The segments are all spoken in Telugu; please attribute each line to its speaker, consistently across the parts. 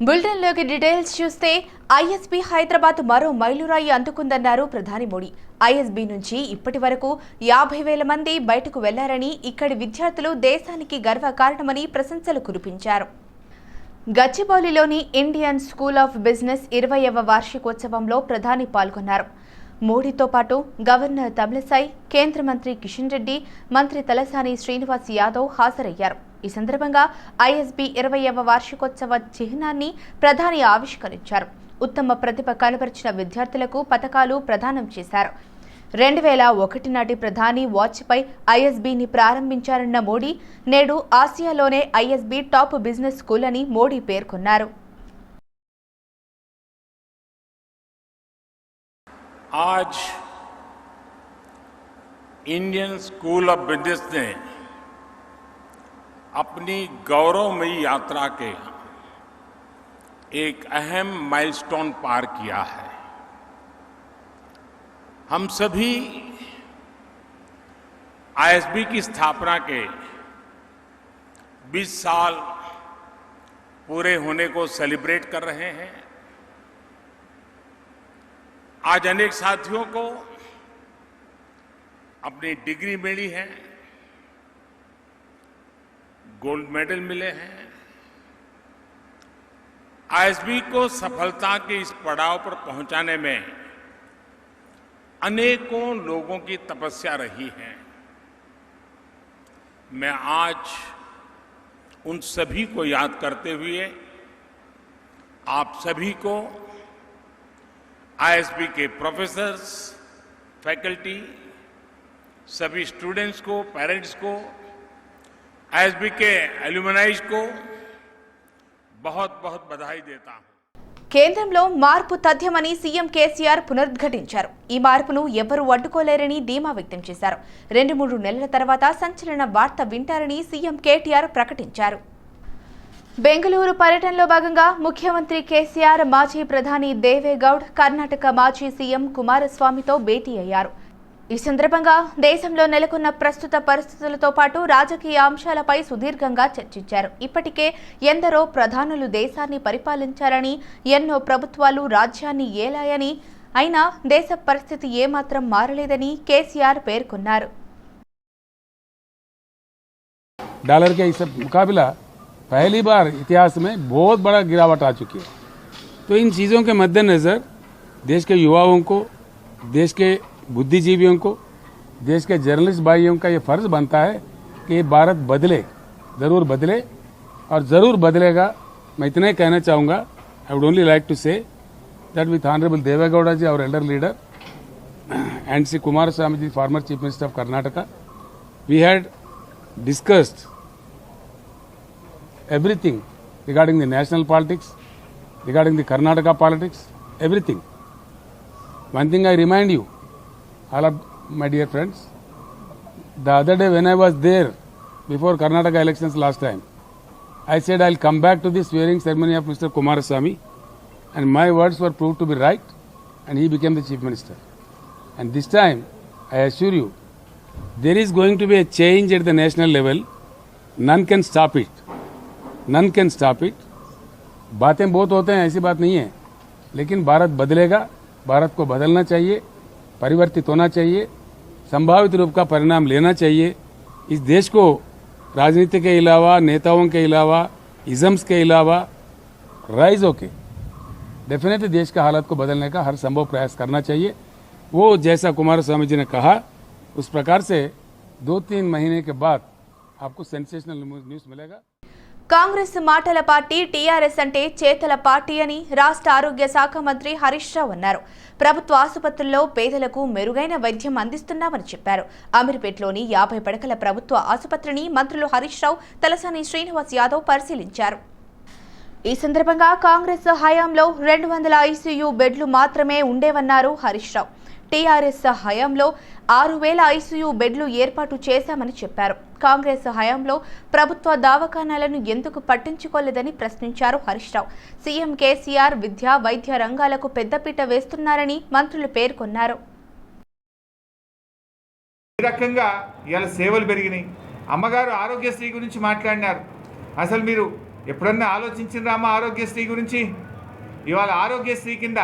Speaker 1: బులెటిన్లోకి డీటెయిల్స్ చూస్తే ఐఎస్బీ హైదరాబాద్ మరో మైలురాయి అందుకుందన్నారు ప్రధాని మోడీ. ఐఎస్బీ నుంచి ఇప్పటి వరకు 50,000 మంది బయటకు వెళ్లారని, ఇక్కడి విద్యార్థులు దేశానికి గర్వకారణమని ప్రశంసలు కురిపించారు. గచ్చిబౌలిలోని ఇండియన్ స్కూల్ ఆఫ్ బిజినెస్ 20వ వార్షికోత్సవంలో ప్రధాని పాల్గొన్నారు. మోడీతో పాటు గవర్నర్ తమిళసై, కేంద్ర మంత్రి కిషన్ రెడ్డి, మంత్రి తలసాని శ్రీనివాస్ యాదవ్ హాజరయ్యారు. ఈ సందర్భంగా ఐఎస్బీ 20వ వార్షికోత్సవ చిహ్నాన్ని ప్రధాని ఆవిష్కరించారు. ఉత్తమ ప్రతిభ కనబరిచిన విద్యార్థులకు పతకాలు ప్రదానం చేశారు. 2001 నాటి ప్రధాని వాజ్పేయి ఐఎస్బీని ప్రారంభించారన్న మోడీ, నేడు ఆసియాలోనే ఐఎస్బీ టాప్ బిజినెస్ స్కూల్ అని మోడీ పేర్కొన్నారు.
Speaker 2: आज इंडियन स्कूल ऑफ बिजनेस ने अपनी गौरवमयी यात्रा के एक अहम माइलस्टोन पार किया है. हम सभी आईएसबी की स्थापना के 20 साल पूरे होने को सेलिब्रेट कर रहे हैं. आज अनेक साथियों को अपनी डिग्री मिली है, गोल्ड मेडल मिले हैं. आईएसबी को सफलता के इस पड़ाव पर पहुंचाने में अनेकों लोगों की तपस्या रही है. मैं आज उन सभी को याद करते हुए आप सभी को, आईएसबी के प्रोफेसर्स, फैकल्टी, सभी स्टूडेंट्स को, पेरेंट्स को, आईएसबी के एल्यूमनाइज को बहुत बहुत बधाई देता हूं.
Speaker 1: కేంద్రంలో మార్పు తథ్యమని సీఎం కేసీఆర్ పునరుద్ఘాటించారు. ఈ మార్పును ఎవరూ అడ్డుకోలేరని ధీమా వ్యక్తం చేశారు. 2-3 నెలల తర్వాత సంచలన వార్త వింటారని సీఎం కేటీఆర్ ప్రకటించారు. బెంగళూరు పర్యటనలో భాగంగా ముఖ్యమంత్రి కేసీఆర్ మాజీ ప్రధాని దేవేగౌడ్, కర్ణాటక మాజీ సీఎం కుమారస్వామితో భేటీ అయ్యారు. ఈ సందర్భంగా దేశంలో నెలకొన్న ప్రస్తుత పరిస్థితులతో పాటు రాజకీయ అంశాలపై సుదీర్ఘంగా చర్చించారు. ఇప్పటికే ఎందరో ప్రధానులు దేశాన్ని పరిపాలించారని, ఎన్నో ప్రభుత్వాలు రాజ్యాన్ని ఏలాయని, అయినా దేశ పరిస్థితి ఏమాత్రం మారలేదని కేసీఆర్ పేర్కొన్నారు.
Speaker 3: डॉलर के इस मुकाबला पहली बार इतिहास में बहुत बड़ा गिरावट आ चुकी है. तो इन चीज़ों के मद्देनज़र देश के युवाओं को, देश के बुद्धिजीवियों को, देश के जर्नलिस्ट भाइयों का ये फर्ज बनता है कि भारत बदले, ज़रूर बदले और ज़रूर बदलेगा. मैं इतना ही कहना चाहूँगा. I would only like to say that with honourable Deve Gowda ji, our elder leader, and Sri Kumaraswamy ji, former Chief Minister of Karnataka, we had discussed everything regarding the national politics, regarding the Karnataka politics, everything. One thing I remind you, all of my dear friends, the other day when I was there before Karnataka elections last time, I said I'll come back to the swearing ceremony of Mr. Kumaraswamy, and my words were proved to be right, and he became the Chief Minister. And this time, I assure you, there is going to be a change at the national level. None can stop it. None can stop it. बातें बहुत होते हैं, ऐसी बात नहीं है, लेकिन भारत बदलेगा. भारत को बदलना चाहिए, परिवर्तित होना चाहिए, संभावित रूप का परिणाम लेना चाहिए. इस देश को राजनीति के अलावा, नेताओं के अलावा, इज़म्स के अलावा राइज होके डेफिनेटली देश का हालत को बदलने का हर संभव प्रयास करना चाहिए. वो जैसा कुमारस्वामी जी ने कहा, उस प्रकार से 2-3 महीने के बाद आपको सेंसेशनल न्यूज़ मिलेगा.
Speaker 1: కాంగ్రెస్ మాటల పార్టీ, టీఆర్ఎస్ అంటే చేతల పార్టీ అని రాష్ట్ర ఆరోగ్య శాఖ మంత్రి హరీష్ రావు అన్నారు. ప్రభుత్వ ఆసుపత్రుల్లో పేదలకు మెరుగైన వైద్యం అందిస్తున్నామని చెప్పారు. అమీర్పేటలోని 50 పడకల ప్రభుత్వ ఆసుపత్రిని మంత్రులు హరీష్ రావు, తలసాని శ్రీనివాస్ యాదవ్ పరిశీలించారు. ఈ సందర్భంగా కాంగ్రెస్ హయాంలో 200 ఐసీయూ బెడ్లు మాత్రమే ఉండేవన్నారు హరీష్ రావు. టీఆర్ఎస్ హయాంలో 6,000 ఐసీయూ బెడ్లు ఏర్పాటు చేశామని చెప్పారు. కాంగ్రెస్ హయాంలో ప్రభుత్వ దవాఖానాలను ఎందుకు పట్టించుకోలేదని ప్రశ్నించారు హరీష్ రావు. సీఎం కేసీఆర్ విద్య, వైద్య రంగాలకు పెద్దపీట వేస్తున్నారని మంత్రులు పేర్కొన్నారు.
Speaker 4: ఈ రకంగా ఇవాళ సేవలు పెరిగినాయి. అమ్మగారు ఆరోగ్యశ్రీ గురించి మాట్లాడినారు. అసలు మీరు ఎప్పుడన్నా ఆలోచించినామా ఆరోగ్యశ్రీ గురించి? ఇవాళ ఆరోగ్యశ్రీ కింద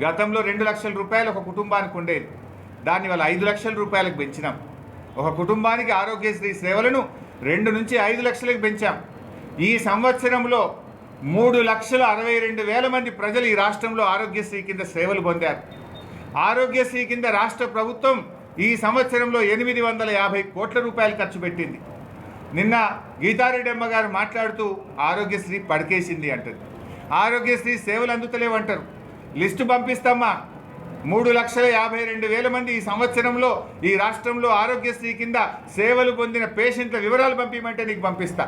Speaker 4: గతంలో 2 లక్షల రూపాయలు ఒక కుటుంబానికి ఉండేది, దాన్ని ఇవాళ 5 లక్షల రూపాయలకు పెంచినాం. ఒక కుటుంబానికి ఆరోగ్యశ్రీ సేవలను 2 నుంచి 5 లక్షలకు పెంచాం. ఈ సంవత్సరంలో 3,62,000 మంది ప్రజలు ఈ రాష్ట్రంలో ఆరోగ్యశ్రీ కింద సేవలు పొందారు. ఆరోగ్యశ్రీ కింద రాష్ట్ర ప్రభుత్వం ఈ సంవత్సరంలో 850 కోట్ల రూపాయలు ఖర్చు పెట్టింది. నిన్న గీతారెడ్డి అమ్మ గారు మాట్లాడుతూ ఆరోగ్యశ్రీ పడికేసింది అంటారు, ఆరోగ్యశ్రీ సేవలు అందుతలేవంటారు. లిస్టు పంపిస్తామా? 3,52,000 మంది ఈ సంవత్సరంలో ఈ రాష్ట్రంలో ఆరోగ్యశ్రీ కింద సేవలు పొందిన పేషెంట్ల వివరాలు పంపించమంటే నీకు పంపిస్తా.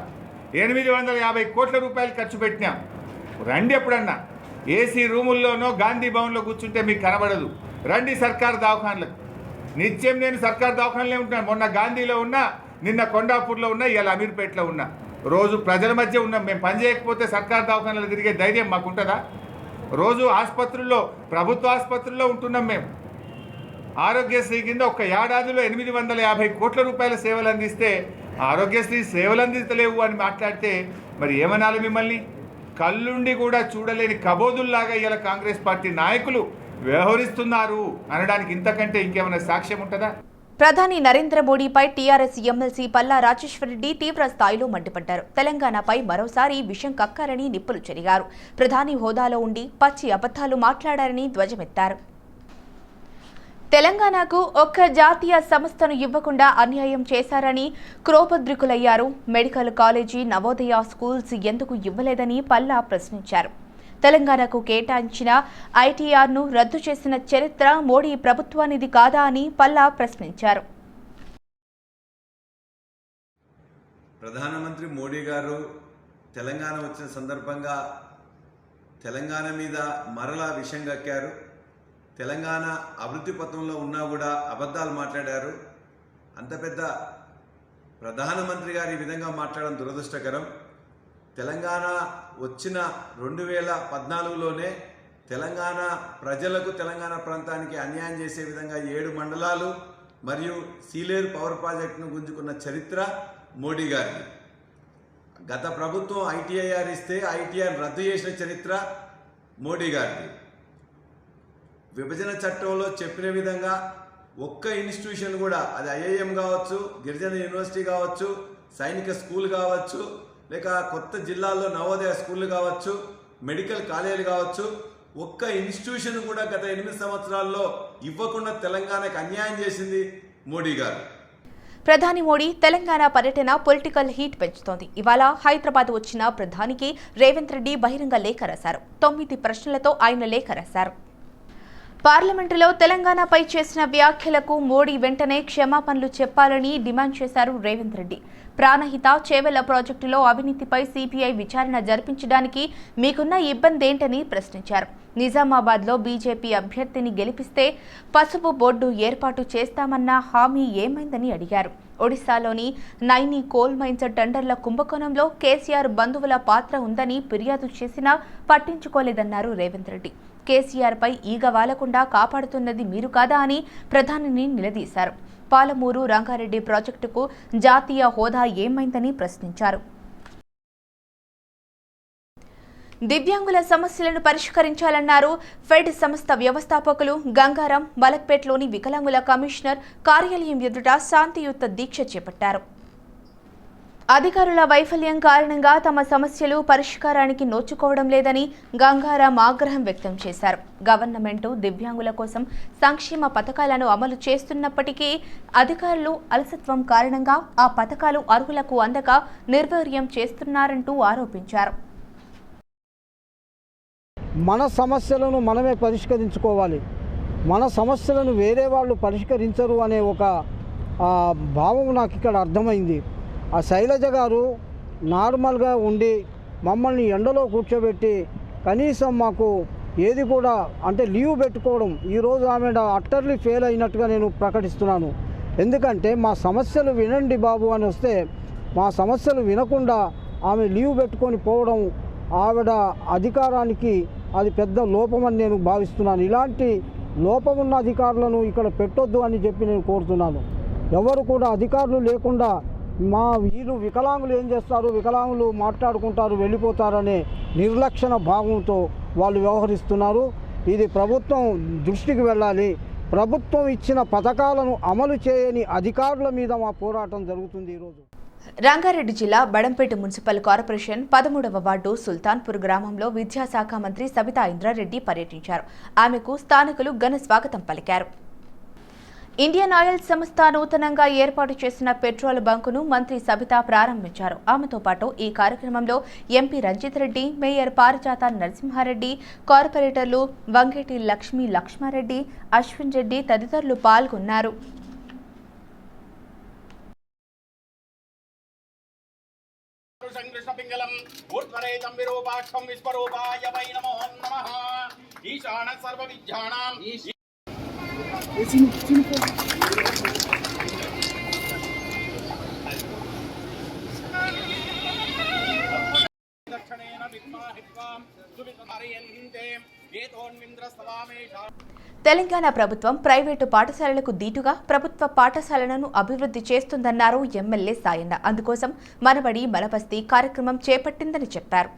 Speaker 4: 850 కోట్ల రూపాయలు ఖర్చు పెట్టినాం. రండి, ఎప్పుడన్నా ఏసీ రూముల్లోనో గాంధీ భవన్లో కూర్చుంటే మీకు కనబడదు. రండి సర్కారు దవాఖానలకు. నిత్యం నేను సర్కారు దవాఖానలే ఉంటాను. మొన్న గాంధీలో ఉన్నా, నిన్న కొండాపూర్లో ఉన్నా, ఇవాళ అమీర్పేటలో ఉన్నా. రోజు ప్రజల మధ్య ఉన్నాం. మేము పని చేయకపోతే సర్కారు దవాఖానలో తిరిగే ధైర్యం మాకుంటుందా? రోజు ఆసుపత్రుల్లో, ప్రభుత్వ ఆసుపత్రుల్లో ఉంటున్నాం మేము. ఆరోగ్యశ్రీ కింద ఒక ఏడాదిలో 850 కోట్ల రూపాయల సేవలు అందిస్తే ఆరోగ్యశ్రీ సేవలు అందించలేవు అని మాట్లాడితే మరి ఏమనాలి మిమ్మల్ని? కళ్ళుండి కూడా చూడలేని కబోదుల్లాగా ఇలా కాంగ్రెస్ పార్టీ నాయకులు వ్యవహరిస్తున్నారు అనడానికి ఇంతకంటే ఇంకేమైనా సాక్ష్యం ఉంటుందా?
Speaker 1: ప్రధాని నరేంద్ర మోడీపై టీఆర్ఎస్ ఎమ్మెల్సీ పల్లా రాజేశ్వరరెడ్డి తీవ్ర స్థాయిలో మండిపడ్డారు. తెలంగాణపై మరోసారి విషం కక్కారని నిప్పులు చెరిగారు. ప్రధాని హోదాలో ఉండి పచ్చి అబద్ధాలు మాట్లాడారని ధ్వజమెత్తారు. తెలంగాణకు ఒక్క జాతీయ సంస్థను ఇవ్వకుండా అన్యాయం చేశారని క్రోపద్రికులయ్యారు. మెడికల్ కాలేజీ, నవోదయ స్కూల్స్ ఎందుకు ఇవ్వలేదని పల్లా ప్రశ్నించారు. తెలంగాణకు కేటాయించిన ఐటీఆర్ను రద్దు చేసిన చరిత్ర మోడీ ప్రభుత్వానిది కాదా అని పల్లా ప్రశ్నించారు.
Speaker 5: ప్రధానమంత్రి మోడీ గారు తెలంగాణ వచ్చిన సందర్భంగా తెలంగాణ మీద మరలా విషం కక్కారు. తెలంగాణ అభివృద్ధి పథంలో ఉన్నా కూడా అబద్ధాలు మాట్లాడారు. అంత పెద్ద ప్రధానమంత్రి గారు ఈ విధంగా మాట్లాడడం దురదృష్టకరం. తెలంగాణ వచ్చిన 2014లోనే తెలంగాణ ప్రజలకు, తెలంగాణ ప్రాంతానికి అన్యాయం చేసే విధంగా 7 మండలాలు మరియు సీలేరు పవర్ ప్రాజెక్టును గుంజుకున్న చరిత్ర మోడీ గారిది. గత ప్రభుత్వం ఐటీఐఆర్ ఇస్తే ఐటీఆర్ రద్దు చేసిన చరిత్ర మోడీ గారిది. విభజన చట్టంలో చెప్పిన విధంగా ఒక్క ఇన్స్టిట్యూషన్ కూడా, అది ఐఐఎం కావచ్చు, గిరిజన యూనివర్సిటీ కావచ్చు, సైనిక స్కూల్ కావచ్చు, లేక కొత్త జిల్లాల్లో నవోదయ స్కూళ్ళు కావచ్చు, మెడికల్ కాలేజీలు కావచ్చు, ఒక్క ఇన్స్టిట్యూషన్ కూడా గత 8 సంవత్సరాల్లో ఇవ్వకుండా తెలంగాణకు అన్యాయం చేసింది మోడీ గారు.
Speaker 1: ప్రధాని మోడీ తెలంగాణ పర్యటన పొలిటికల్ హీట్ పెంచుతోంది. ఇవాళ హైదరాబాద్ వచ్చిన ప్రధానికి రేవంత్ రెడ్డి బహిరంగ లేఖ రాశారు. 9 ప్రశ్నలతో ఆయన లేఖ రాశారు. పార్లమెంటులో తెలంగాణపై చేసిన వ్యాఖ్యలకు మోడీ వెంటనే క్షమాపణలు చెప్పాలని డిమాండ్ చేశారు రేవంత్ రెడ్డి. ప్రాణహిత చేవెళ్ల ప్రాజెక్టులో అవినీతిపై సిబిఐ విచారణ జరిపించడానికి మీకున్న ఇబ్బందేంటని ప్రశ్నించారు. నిజామాబాద్లో బీజేపీ అభ్యర్థిని గెలిపిస్తే పసుపు బోర్డు ఏర్పాటు చేస్తామన్న హామీ ఏమైందని అడిగారు. ఒడిశాలోని నైని కోల్ మైన్స్ టెండర్ల కుంభకోణంలో కేసీఆర్ బంధువుల పాత్ర ఉందని ఫిర్యాదు చేసినా పట్టించుకోలేదన్నారు రేవంత్ రెడ్డి. కేసీఆర్పై ఈగ వాలకుండా కాపాడుతున్నది మీరు కాదా అని ప్రధానిని నిలదీశారు. పాలమూరు రంగారెడ్డి ప్రాజెక్టుకు జాతీయ హోదా ఏమైందని ప్రశ్నించారు. దివ్యాంగుల సమస్యలను పరిష్కరించాలన్నారు. ఫెడ్ సంస్థ వ్యవస్థాపకులు గంగారాం మలక్పేట్లోని వికలాంగుల కమిషనర్ కార్యాలయం ఎదుట శాంతియుత దీక్ష చేపట్టారు. అధికారుల వైఫల్యం కారణంగా తమ సమస్యలు పరిష్కారానికి నోచుకోవడం లేదని గంగారాం ఆగ్రహం వ్యక్తం చేశారు. గవర్నమెంట్ దివ్యాంగుల కోసం సంక్షేమ పథకాలను అమలు చేస్తున్నప్పటికీ అధికారులు అలసత్వం కారణంగా ఆ పథకాలు అర్హులకు అందక నిర్వీర్యం చేస్తున్నారంటూ ఆరోపించారు.
Speaker 6: మన సమస్యలను మనమే పరిష్కరించుకోవాలి, మన సమస్యలను వేరే వాళ్ళు పరిష్కరించరు అనే ఒక భావం నాకు ఇక్కడ అర్థమైంది. ఆ శైలజ గారు నార్మల్గా ఉండి మమ్మల్ని ఎండలో కూర్చోబెట్టి కనీసం మాకు ఏది కూడా అంటే లీవ్ పెట్టుకోవడం, ఈరోజు ఆమె అట్టర్లీ ఫెయిల్ అయినట్టుగా నేను ప్రకటిస్తున్నాను. ఎందుకంటే మా సమస్యలు వినండి బాబు అని వస్తే మా సమస్యలు వినకుండా ఆమె లీవ్ పెట్టుకొని పోవడం ఆవిడ అధికారానికి అది పెద్ద లోపమని నేను భావిస్తున్నాను. ఇలాంటి లోపమున్న అధికారులను ఇక్కడ పెట్టొద్దు అని చెప్పి నేను కోరుతున్నాను. ఎవరు కూడా అధికారులు లేకుండా వీళ్ళు వికలాంగులు ఏం చేస్తారు, వికలాంగులు మాట్లాడుకుంటారు వెళ్ళిపోతారనే నిర్లక్షణ భావంతో వాళ్ళు వ్యవహరిస్తున్నారు. ఇది ప్రభుత్వం దృష్టికి వెళ్ళాలి. ప్రభుత్వం ఇచ్చిన పథకాలను అమలు చేయని అధికారుల మీద మా పోరాటం జరుగుతుంది ఈరోజు.
Speaker 1: రంగారెడ్డి జిల్లా బడంపేట మున్సిపల్ కార్పొరేషన్ 13వ వార్డు సుల్తాన్పూర్ గ్రామంలో విద్యాశాఖ మంత్రి సబితా ఇంద్రారెడ్డి పర్యటించారు. ఆమెకు స్థానికులు ఘన స్వాగతం పలికారు. ఇండియన్ ఆయిల్ సంస్థ నూతనంగా ఏర్పాటు చేసిన పెట్రోల్ బంకును మంత్రి సబితా ప్రారంభించారు. ఆమెతో పాటు ఈ కార్యక్రమంలో ఎంపీ రంజిత్ రెడ్డి, మేయర్ పారిజాత నరసింహారెడ్డి, కార్పొరేటర్లు వంగేటి లక్ష్మీ లక్ష్మారెడ్డి, అశ్విన్ రెడ్డి తదితరులు పాల్గొన్నారు. తెలంగాణ ప్రభుత్వం ప్రైవేటు పాఠశాలలకు దీటుగా ప్రభుత్వ పాఠశాలలను అభివృద్ధి చేస్తుందన్నారు ఎమ్మెల్యే సాయన్న. అందుకోసం మనబడి మనబస్తీ కార్యక్రమం చేపట్టిందని చెప్పారు.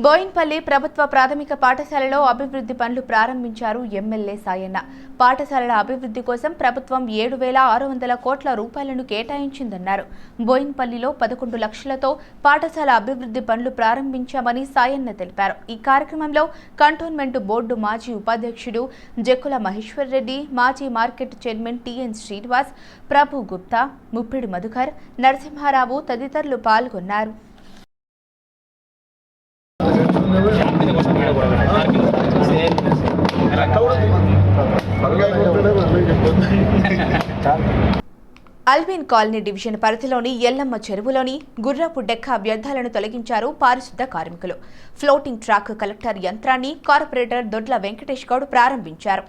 Speaker 1: బోయిన్పల్లి ప్రభుత్వ ప్రాథమిక పాఠశాలలో అభివృద్ధి పనులు ప్రారంభించారు ఎమ్మెల్యే సాయన్న. పాఠశాలల అభివృద్ధి కోసం ప్రభుత్వం 7,600 కోట్ల రూపాయలను కేటాయించిందన్నారు. బోయిన్పల్లిలో 11 లక్షలతో పాఠశాల అభివృద్ధి పనులు ప్రారంభించామని సాయన్న తెలిపారు. ఈ కార్యక్రమంలో కంటోన్మెంట్ బోర్డు మాజీ ఉపాధ్యక్షుడు జక్కుల మహేశ్వర్ రెడ్డి, మాజీ మార్కెట్ చైర్మన్ టిఎన్ శ్రీనివాస్, ప్రభు గుప్తా, ముప్పిడి మధుకర్, నరసింహారావు తదితరులు పాల్గొన్నారు. అల్విన్ కాలనీ డివిజన్ పరిధిలోని ఎల్లమ్మ చెరువులోని గుర్రపు డెక్క వ్యర్థాలను తొలగించారు పారిశుద్ధ కార్మికులు. ఫ్లోటింగ్ ట్రాక్ కలెక్టర్ యంత్రాన్ని కార్పొరేటర్ దొడ్ల వెంకటేష్ గౌడ్ ప్రారంభించారు.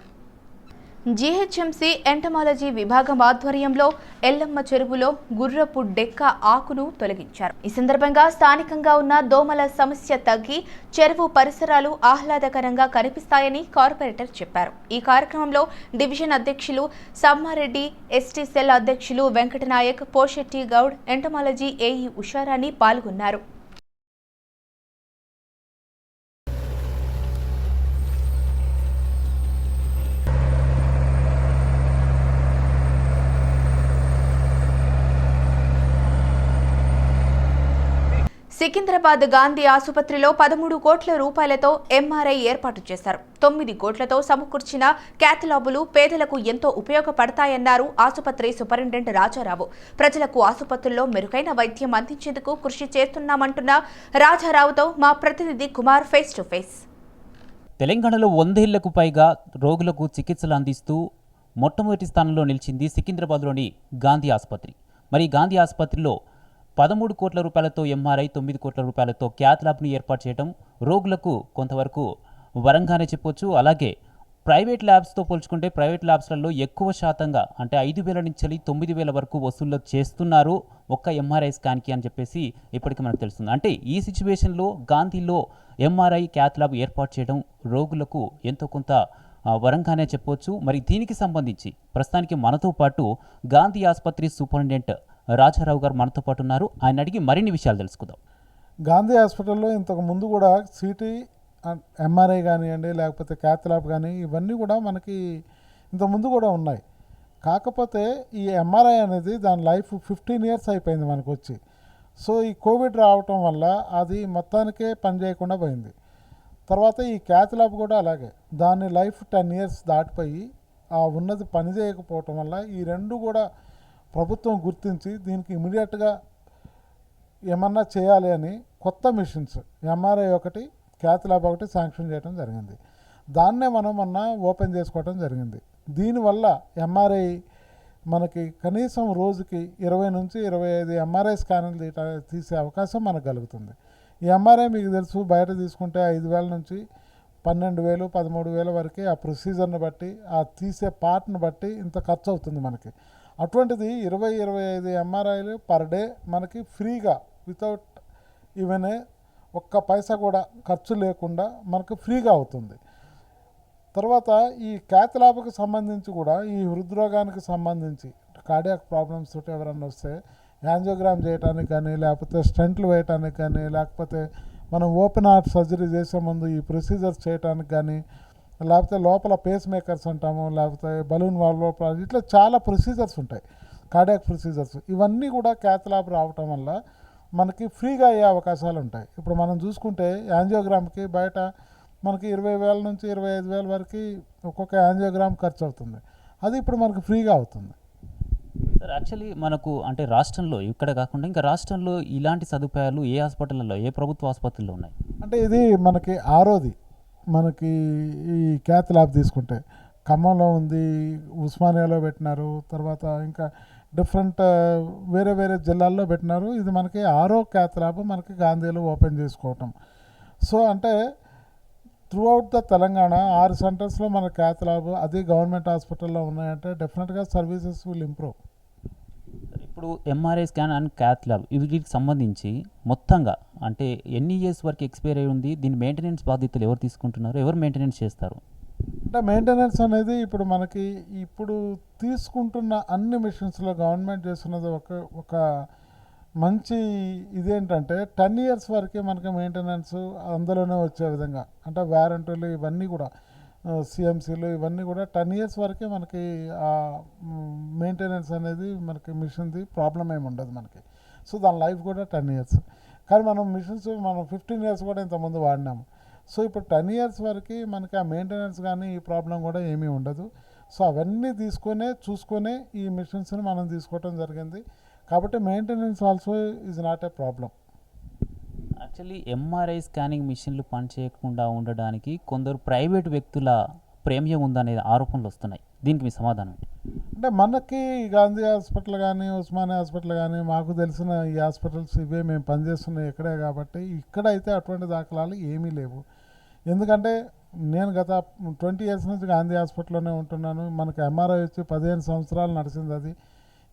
Speaker 1: జీహెచ్ఎంసీ ఎంటమాలజీ విభాగం ఆధ్వర్యంలో ఎల్లమ్మ చెరువులో గుర్రపు డెక్క ఆకును తొలగించారు. ఈ సందర్భంగా స్థానికంగా ఉన్న దోమల సమస్య తగ్గి చెరువు పరిసరాలు ఆహ్లాదకరంగా కనిపిస్తాయని కార్పొరేటర్ చెప్పారు. ఈ కార్యక్రమంలో డివిజన్ అధ్యక్షులు సమ్మారెడ్డి, ఎస్టీ సెల్ అధ్యక్షులు వెంకటనాయక్, పోషెట్టి గౌడ్, ఎంటమాలజీ ఏఈ ఉషారాణి పాల్గొన్నారు. సికింద్రాబాద్ గాంధీ ఆసుపత్రిలో 13 కోట్ల రూపాయలతో ఎంఆర్ఐ ఏర్పాటు చేశారు. 9 కోట్లతో సమకూర్చిన క్యాథ్లాబులు పేదలకు ఎంతో ఉపయోగపడతాయన్నారు ఆసుపత్రి సూపరింటెండెంట్ రాజారావు. ప్రజలకు ఆసుపత్రుల్లో మెరుగైన వైద్యం అందించేందుకు కృషి చేస్తున్నామంటున్న రాజారావుతో మా ప్రతినిధి కుమార్ ఫేస్ టు ఫేస్.
Speaker 7: తెలంగాణలో 100 ఏళ్లకు పైగా రోగులకు చికిత్సలు అందిస్తూ మొట్టమొదటి స్థానంలో నిలిచింది సికింద్రాబాద్లోని గాంధీ ఆసుపత్రి. మరి గాంధీ ఆసుపత్రిలో 13 కోట్ల రూపాయలతో ఎంఆర్ఐ, 9 కోట్ల రూపాయలతో క్యాత్ ల్యాబ్ను ఏర్పాటు చేయడం రోగులకు కొంతవరకు వరంగానే చెప్పొచ్చు. అలాగే ప్రైవేట్ ల్యాబ్స్తో పోల్చుకుంటే ప్రైవేట్ ల్యాబ్స్లలో ఎక్కువ శాతంగా అంటే 5,000 నుంచి 9,000 వరకు వసూలు చేస్తున్నారు ఒక్క ఎంఆర్ఐ స్కాన్కి అని చెప్పేసి ఇప్పటికీ మనకు తెలుస్తుంది. అంటే ఈ సిచ్యువేషన్లో గాంధీలో ఎంఆర్ఐ క్యాత్ ల్యాబ్ ఏర్పాటు చేయడం రోగులకు ఎంతో కొంత వరంగానే చెప్పొచ్చు. మరి దీనికి సంబంధించి ప్రస్తుతానికి మనతో పాటు గాంధీ ఆసుపత్రి సూపరింటెండెంట్ రాజారావు గారు మనతో పాటు ఉన్నారు. ఆయన అడిగి మరిన్ని విషయాలు తెలుసుకుందాం.
Speaker 8: గాంధీ హాస్పిటల్లో ఇంతకు ముందు కూడా సిటీ ఎంఆర్ఐ కానివ్వండి, లేకపోతే క్యాత్ ల్యాబ్ కానీ ఇవన్నీ కూడా మనకి ఇంతకుముందు కూడా ఉన్నాయి. కాకపోతే ఈ ఎంఆర్ఐ అనేది దాని లైఫ్ 15 years అయిపోయింది మనకు వచ్చి. సో ఈ కోవిడ్ రావటం వల్ల అది మొత్తానికే పని చేయకుండా పోయింది. తర్వాత ఈ క్యాత్ ల్యాబ్ కూడా అలాగే దాని లైఫ్ 10 years దాటిపోయి ఆ ఉన్నది పని చేయకపోవటం వల్ల ఈ రెండు కూడా ప్రభుత్వం గుర్తించి దీనికి ఇమీడియట్గా ఏమన్నా చేయాలి అని కొత్త మిషన్స్ ఎంఆర్ఐ ఒకటి, క్యాత్ ల్యాబ్ ఒకటి శాంక్షన్ చేయడం జరిగింది. దాన్నే మనం మొన్న ఓపెన్ చేసుకోవడం జరిగింది. దీనివల్ల ఎంఆర్ఐ మనకి కనీసం రోజుకి 20 నుంచి 25 ఎంఆర్ఐ స్కాన్లు తీసే అవకాశం మనకు కలుగుతుంది. ఈ ఎంఆర్ఐ మీకు తెలుసు బయట తీసుకుంటే 5,000 నుంచి 12,000, 13,000 వరకు ఆ ప్రొసీజర్ని బట్టి ఆ తీసే పార్ట్ని బట్టి ఇంత ఖర్చు అవుతుంది మనకి. అటువంటిది 20-25 ఎంఆర్ఐలు పర్ డే మనకి ఫ్రీగా వితౌట్ ఈవెన్ ఒక్క పైసా కూడా ఖర్చు లేకుండా మనకు ఫ్రీగా అవుతుంది. తర్వాత ఈ క్యాత్ ల్యాబ్కి సంబంధించి కూడా ఈ హృద్రోగానికి సంబంధించి కార్డియాక్ ప్రాబ్లమ్స్ తోటి ఎవరన్నా వస్తే యాంజియోగ్రామ్ చేయడానికి కానీ, లేకపోతే స్టెంట్లు వేయటానికి కానీ, లేకపోతే మనం ఓపెన్ హార్ట్ సర్జరీ చేసే ముందు ఈ ప్రొసీజర్స్ చేయడానికి కానీ, లేకపోతే లోపల పేస్ మేకర్స్ అంటాము, లేకపోతే బలూన్ వాల్వ్ ఇట్లా చాలా ప్రొసీజర్స్ ఉంటాయి, కార్డియాక్ ప్రొసీజర్స్. ఇవన్నీ కూడా క్యాత్ ల్యాబ్ రావటం వల్ల మనకి ఫ్రీగా అయ్యే అవకాశాలు ఉంటాయి. ఇప్పుడు మనం చూసుకుంటే యాంజియోగ్రామ్కి బయట మనకి 20,000 నుంచి 25,000 వరకు ఒక్కొక్క యాంజియోగ్రామ్ ఖర్చు అవుతుంది. అది ఇప్పుడు మనకు ఫ్రీగా అవుతుంది.
Speaker 7: సార్ యాక్చువల్లీ మనకు అంటే రాష్ట్రంలో ఇక్కడ కాకుండా ఇంకా రాష్ట్రంలో ఇలాంటి సదుపాయాలు ఏ హాస్పిటల్లో, ఏ ప్రభుత్వ ఆసుపత్రుల్లో ఉన్నాయి?
Speaker 8: అంటే ఇది మనకి ఆరోది. మనకి ఈ క్యాత్ ల్యాబ్ తీసుకుంటే ఖమ్మంలో ఉంది, ఉస్మానియాలో పెట్టినారు, తర్వాత ఇంకా డిఫరెంట్ వేరే వేరే జిల్లాల్లో పెట్టినారు. ఇది మనకి 6వ క్యాత్ ల్యాబ్ మనకి గాంధీలో ఓపెన్ చేసుకోవటం. సో అంటే త్రూ అవుట్ ద తెలంగాణ 6 సెంటర్స్లో మన క్యాత్ ల్యాబ్ అది గవర్నమెంట్ హాస్పిటల్లో ఉన్నాయంటే డెఫినెట్గా సర్వీసెస్ విల్ ఇంప్రూవ్.
Speaker 7: ఇప్పుడు MRI scan and cath lab వీటికి సంబంధించి మొత్తంగా అంటే ఎన్ని ఇయర్స్ వరకు ఎక్స్పైర్ అయి ఉంది? దీని మెయింటెనెన్స్ బాధ్యతలు ఎవరు తీసుకుంటున్నారు? ఎవరు మెయింటెనెన్స్ చేస్తారు?
Speaker 8: అంటే మెయింటెనెన్స్ అనేది ఇప్పుడు మనకి ఇప్పుడు తీసుకుంటున్న అన్ని మిషన్స్లో గవర్నమెంట్ చేస్తున్నది ఒక మంచి ఇదేంటంటే 10 years వరకే మనకి మెయింటెనెన్స్ అందులోనే వచ్చే విధంగా, అంటే వారంటీలు ఇవన్నీ కూడా సిఎంసీలు ఇవన్నీ కూడా 10 years వరకే మనకి మెయింటెనెన్స్ అనేది మనకి మిషన్ది ప్రాబ్లం ఏమి ఉండదు మనకి. సో దాని లైఫ్ కూడా 10 years. కానీ మనం మిషన్స్ మనం 15 years కూడా ఇంతకుముందు వాడినాము. సో ఇప్పుడు 10 years వరకు మనకి ఆ మెయింటెనెన్స్ కానీ ఈ ప్రాబ్లం కూడా ఏమీ ఉండదు. సో అవన్నీ చూసుకొనే ఈ మిషన్స్ని మనం తీసుకోవటం జరిగింది. కాబట్టి maintenance also is not a problem.
Speaker 7: Actually MRI scanning మిషన్లు పనిచేయకుండా ఉండడానికి కొందరు ప్రైవేట్ వ్యక్తుల ప్రేమ్యం ఉందనే ఆరోపణలు వస్తున్నాయి. దీనికి మీ సమాధానం ఏంటి?
Speaker 8: అంటే మనకి గాంధీ హాస్పిటల్ కానీ, ఉస్మానియా హాస్పిటల్ కానీ, మాకు తెలిసిన ఈ హాస్పిటల్స్ ఇవే మేము పనిచేస్తున్నాయి ఇక్కడే కాబట్టి ఇక్కడైతే అటువంటి దాఖలాలు ఏమీ లేవు. ఎందుకంటే నేను గత 20 years నుంచి గాంధీ హాస్పిటల్లోనే ఉంటున్నాను. మనకి ఎంఆర్ఐ వచ్చి 15 సంవత్సరాలు నడిచింది. అది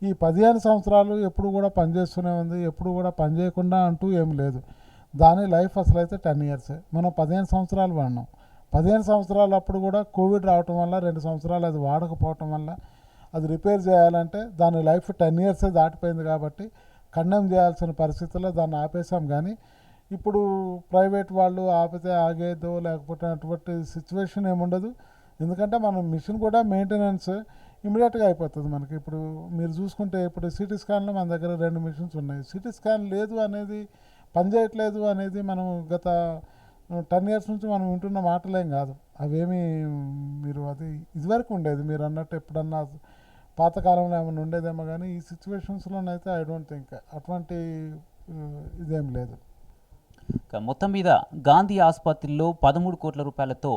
Speaker 8: ఈ 15 సంవత్సరాలు ఎప్పుడు కూడా పనిచేస్తూనే ఉంది, ఎప్పుడు కూడా పనిచేయకుండా అంటూ ఏం లేదు. దాని లైఫ్ అసలు అయితే 10 years. మనం 15 సంవత్సరాలు వాడినాం. 15 సంవత్సరాలు అప్పుడు కూడా కోవిడ్ రావటం వల్ల 2 సంవత్సరాలు అది వాడకపోవటం వల్ల అది రిపేర్ చేయాలంటే దాని లైఫ్ 10 years దాటిపోయింది కాబట్టి కండెమ్ చేయాల్సిన పరిస్థితుల్లో దాన్ని ఆపేసాం. కానీ ఇప్పుడు ప్రైవేట్ వాళ్ళు ఆపితే ఆగేదో లేకపోతే అటువంటి సిచ్యువేషన్ ఏముండదు. ఎందుకంటే మన మిషన్ కూడా మెయింటెనెన్స్ ఇమీడియట్గా అయిపోతుంది మనకి. ఇప్పుడు మీరు చూసుకుంటే ఇప్పుడు సిటీ స్కాన్లో మన దగ్గర 2 మిషన్స్ ఉన్నాయి. సిటీ స్కాన్ లేదు అనేది, పనిచేయట్లేదు అనేది మనం గత 10 years నుంచి మనం వింటున్న మాటలేం కాదు. అవేమీ మీరు అది ఇదివరకు ఉండేది మీరు అన్నట్టు ఎప్పుడన్నా పాతకాలంలో ఏమైనా ఉండేదేమో కానీ ఈ సిచ్యువేషన్స్లోనైతే ఐ డోంట్ థింక్ అటువంటి ఇదేం లేదు.
Speaker 7: మొత్తం మీద గాంధీ ఆసుపత్రిలో 13 కోట్ల రూపాయలతో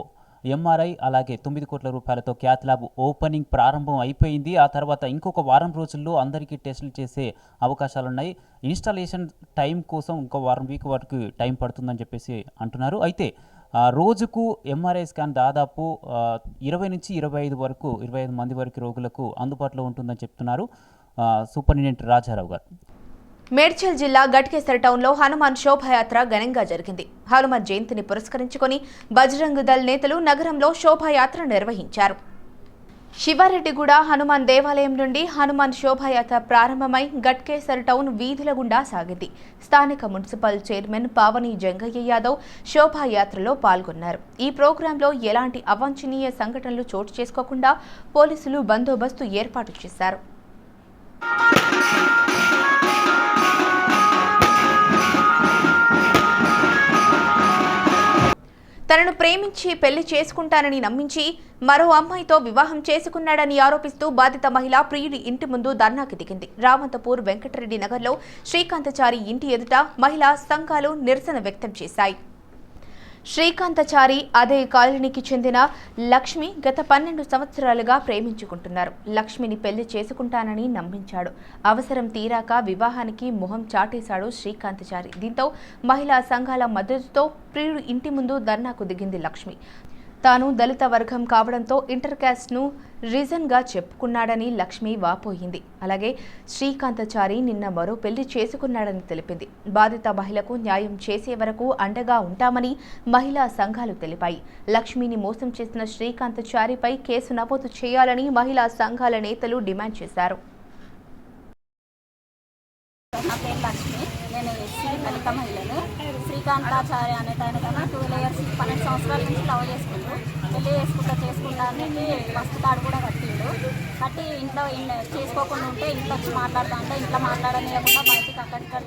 Speaker 7: ఎంఆర్ఐ అలాగే 9 కోట్ల రూపాయలతో క్యాత్ ల్యాబ్ ఓపెనింగ్ ప్రారంభం అయిపోయింది. ఆ తర్వాత ఇంకొక వారం రోజుల్లో అందరికీ టెస్టులు చేసే అవకాశాలున్నాయి. ఇన్స్టాలేషన్ టైం కోసం ఇంకో వారం వీక్ వరకు టైం పడుతుందని చెప్పేసి అంటున్నారు. అయితే రోజుకు ఎంఆర్ఐ స్కాన్ దాదాపు 20 నుంచి 25 మంది వరకు రోగులకు అందుబాటులో ఉంటుందని చెప్తున్నారు సూపరింటెండెంట్ రాజారావు గారు.
Speaker 1: మేడ్చల్ జిల్లా గట్కేసర్ టౌన్లో హనుమాన్ శోభాయాత్ర ఘనంగా జరిగింది. హనుమాన్ జయంతిని పురస్కరించుకొని బజరంగ్ దళ్ నేతలు నగరంలో శోభాయాత్ర నిర్వహించారు. శివారెడ్డిగూడ హనుమాన్ దేవాలయం నుండి హనుమాన్ శోభాయాత్ర ప్రారంభమై గట్కేసర్ టౌన్ వీధుల గుండా సాగింది. స్థానిక మున్సిపల్ చైర్మన్ పావని జంగయ్య యాదవ్ శోభాయాత్రలో పాల్గొన్నారు. ఈ ప్రోగ్రాంలో ఎలాంటి అవాంఛనీయ సంఘటనలు చోటు చేసుకోకుండా పోలీసులు బందోబస్తు ఏర్పాటు చేశారు. తనను ప్రేమించి పెళ్లి చేసుకుంటానని నమ్మించి మరో అమ్మాయితో వివాహం చేసుకున్నాడని ఆరోపిస్తూ బాధిత మహిళ ప్రియుడి ఇంటి ముందు ధర్నాకి దిగింది. రామంతపూర్ వెంకటరెడ్డి నగర్లో శ్రీకాంతచారి ఇంటి ఎదుట మహిళా సంఘాలు నిరసన వ్యక్తం చేశాయి. శ్రీకాంతచారి అదే కాలనీకి చెందిన లక్ష్మి గత 12 సంవత్సరాలుగా ప్రేమించుకుంటున్నారు. లక్ష్మిని పెళ్లి చేసుకుంటానని నమ్మించాడు. అవసరం తీరాక వివాహానికి మొహం చాటేశాడు శ్రీకాంతచారి. దీంతో మహిళా సంఘాల మద్దతుతో ప్రియుడు ఇంటి ముందు ధర్నాకు దిగింది లక్ష్మి. తాను దళిత వర్గం కావడంతో ఇంటర్ క్యాస్ట్ను రీజన్గా చెప్పుకున్నాడని లక్ష్మి వాపోయింది. అలాగే శ్రీకాంతచారి నిన్న మరో పెళ్లి చేసుకున్నాడని తెలిపింది. బాధిత మహిళకు న్యాయం చేసే వరకు అండగా ఉంటామని మహిళా సంఘాలు తెలిపాయి. లక్ష్మిని మోసం చేసిన శ్రీకాంతచారిపై కేసు నమోదు చేయాలని మహిళా సంఘాల నేతలు డిమాండ్ చేశారు.
Speaker 9: నా పేరు లక్ష్మి, నేను ఎస్సీ దళిత మహిళను. శ్రీకాంతాచార్య అనే తనకన్నా 12 years 12 సంవత్సరాల నుంచి లవ్ చేసుకుంటూ పెళ్లి చేసుకుంటా అనేది ఫస్ట్ తాడు కూడా కట్టి ఇంట్లో చేసుకోకుండా ఉంటే ఇంట్లో వచ్చి మాట్లాడుతూ అంటే ఇంట్లో మాట్లాడనియకుండా బయటికి అక్కడిక్కడ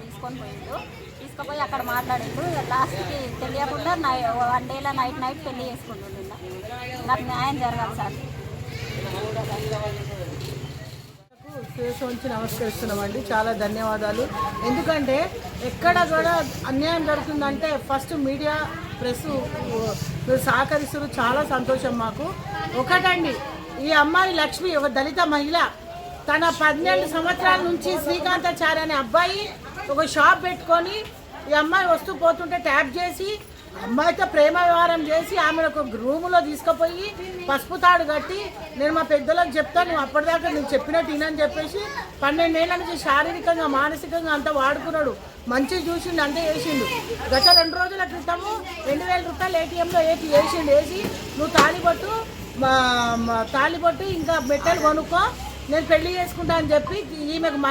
Speaker 9: తీసుకుపోయి అక్కడ మాట్లాడిండు. లాస్ట్కి తెలియకుండా 1 day నైట్ పెళ్లి చేసుకుంటుండే. నాకు న్యాయం జరగాలి సార్.
Speaker 10: శిరస్సు వంచి నమస్కరిస్తున్నామండి. చాలా ధన్యవాదాలు. ఎందుకంటే ఎక్కడ కూడా అన్యాయం జరుగుతుందంటే ఫస్ట్ మీడియా ప్రెస్ సహకరిస్తారు. చాలా సంతోషం మాకు. ఒకటండి, ఈ అమ్మాయి లక్ష్మి ఒక దళిత మహిళ. తన 12 సంవత్సరాల నుంచి శ్రీకాంతాచార్య అనే అబ్బాయి ఒక షాప్ పెట్టుకొని ఈ అమ్మాయి వస్తూ పోతుంటే ట్యాప్ చేసి అమ్మాయితో ప్రేమ వ్యవహారం చేసి ఆమెను ఒక రూములో తీసుకుపోయి పసుపు తాడు కట్టి నేను మా పెద్దలకు చెప్తాను, నువ్వు అప్పటిదాకా నేను చెప్పినట్టు వినని చెప్పేసి 12 ఏళ్ళ నుంచి శారీరకంగా మానసికంగా అంతా వాడుకున్నాడు. మంచి చూసిండు, అంతే వేసిండు. గత 2 రోజుల క్రితము 2000 రూపాయలు ATMలో వేసి నువ్వు తాళిబొట్టు ఇంకా మెట్టెలు కొనుక్కో, నేను పెళ్లి చేసుకుంటా అని చెప్పి ఈమెకు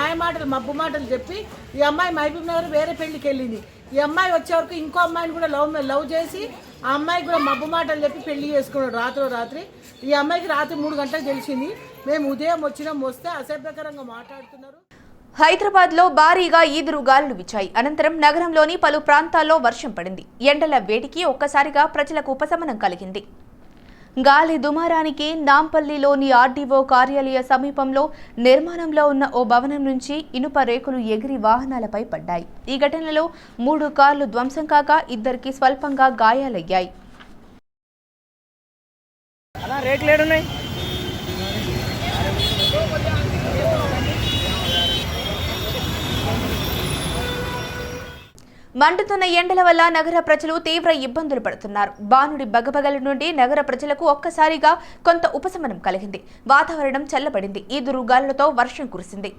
Speaker 10: మబ్బు మాటలు చెప్పి ఈ అమ్మాయి మహబూబ్ నగర్ వేరే పెళ్లికి వెళ్ళింది. ఈ అమ్మాయి వచ్చే వరకు ఇంకో అమ్మాయిని కూడా లవ్ చేసి ఆ అమ్మాయికి కూడా మబ్బు మాటలు చెప్పి పెళ్లి చేసుకున్నాడు రాత్రి. ఈ అమ్మాయికి రాత్రి 3 గంటలకు తెలిసింది. మేము ఉదయం వస్తే అసభ్యకరంగా మాట్లాడుతున్నారు.
Speaker 1: హైదరాబాద్లో భారీగా ఈదురుగాలులు వీచాయి. అనంతరం నగరంలోని పలు ప్రాంతాల్లో వర్షం పడింది. ఎండల వేడికి ఒక్కసారిగా ప్రజలకు ఉపశమనం కలిగింది. గాలి దుమారానికి నాంపల్లిలోని ఆర్డీఓ కార్యాలయ సమీపంలో నిర్మాణంలో ఉన్న ఓ భవనం నుంచి ఇనుప రేకులు ఎగిరి వాహనాలపై పడ్డాయి. ఈ ఘటనలో 3 కార్లు ధ్వంసం కాగా 2కి స్వల్పంగా గాయాలయ్యాయి. మండుతున్న ఎండల వల్ల నగర ప్రజలు తీవ్ర ఇబ్బందులు పడుతున్నారు. బానుడి బగబగల నుండి నగర ప్రజలకు ఒక్కసారిగా కొంత ఉపశమనం కలిగింది. వాతావరణం చల్లబడింది. ఈదురుగాలులతో వర్షం కురిసింది.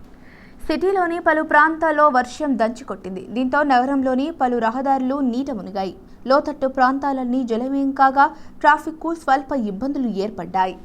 Speaker 1: సిటీలోని పలు ప్రాంతాల్లో వర్షం దంచుకొట్టింది. దీంతో నగరంలోని పలు రహదారులు నీట మునిగాయి. లోతట్టు ప్రాంతాలన్నీ జలమయం కాగా ట్రాఫిక్కు స్వల్ప ఇబ్బందులు ఏర్పడ్డాయి.